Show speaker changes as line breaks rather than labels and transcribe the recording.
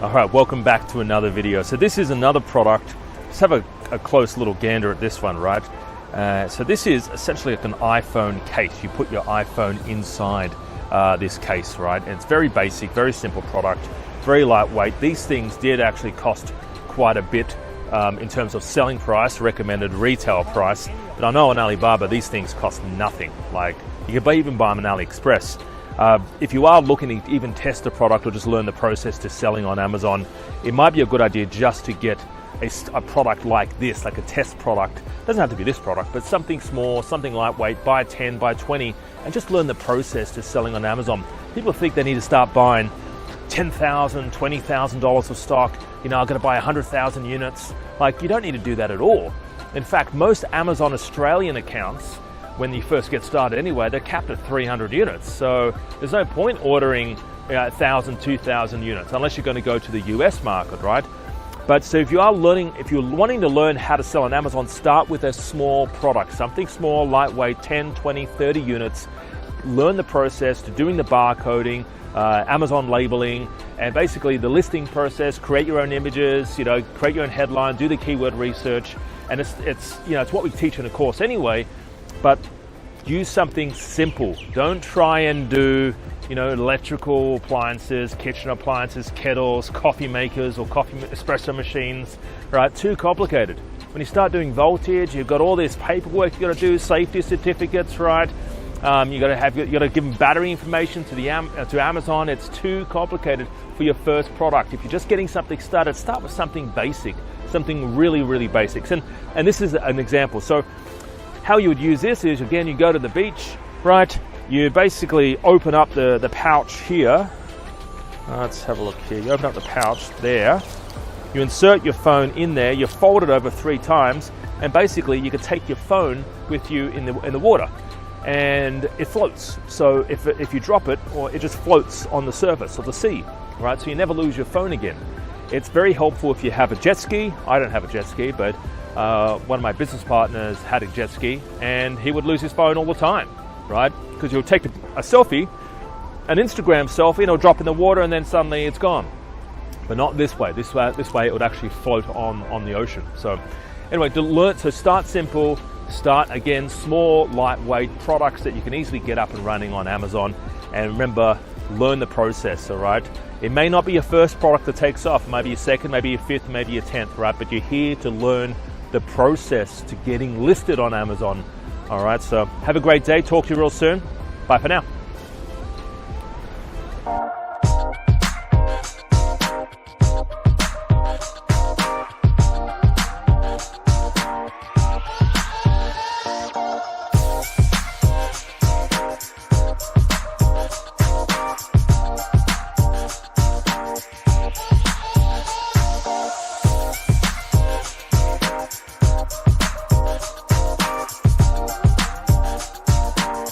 All right, welcome back to another video. So this is another product. Let's have a close little gander at this one, right? So this is essentially like an iPhone case. You put your iPhone inside this case, right? And it's very basic, very simple product, very lightweight. These things did actually cost quite a bit in terms of selling price, recommended retail price. But I know on Alibaba, these things cost nothing. Like you can even buy them on AliExpress. If you are looking to even test a product or just learn the process to selling on Amazon, it might be a good idea just to get a product like this, like a test product. It doesn't have to be this product, but something small, something lightweight, buy 10, buy 20, and just learn the process to selling on Amazon. People think they need to start buying $10,000, $20,000 of stock. You know, I'm going to buy 100,000 units. Like, you don't need to do that at all. In fact, most Amazon Australian accounts, when you first get started anyway, they're capped at 300 units. So there's no point ordering 1,000, 2,000 units unless you're going to go to the US market, right? But so if you're wanting to learn how to sell on Amazon, start with a small product, something small, lightweight, 10, 20, 30 units. Learn the process to doing the barcoding, Amazon labeling, and basically the listing process. Create your own images, create your own headline, do the keyword research, and it's what we teach in a course anyway. But use something simple. Don't try and do, electrical appliances, kitchen appliances, kettles, coffee makers, or coffee espresso machines, right? Too complicated. When you start doing voltage, you've got all this paperwork you got to do, safety certificates, right? You got to give them battery information to Amazon. It's too complicated for your first product. If you're just getting something started, start with something basic, something really, really basic. And this is an example. So how you would use this is, again, you go to the beach, right? You basically open up the pouch here. Let's have a look here. You open up the pouch there. You insert your phone in there. You fold it over 3 times, and basically you can take your phone with you in the water, and it floats. So if you drop it, or it just floats on the surface of the sea, right? So you never lose your phone again. It's very helpful if you have a jet ski. I don't have a jet ski, but one of my business partners had a jet ski, and he would lose his phone all the time, right? Because you'll take a selfie, an Instagram selfie, and it'll drop in the water, and then suddenly it's gone. But not this way. This way it would actually float on the ocean. So anyway, so start simple. Start, again, small, lightweight products that you can easily get up and running on Amazon. And remember, learn the process, all right? It may not be your first product that takes off. Maybe your second, maybe your fifth, maybe your 10th, right? But you're here to learn the process to getting listed on Amazon. All right, so have a great day. Talk to you real soon. Bye for now.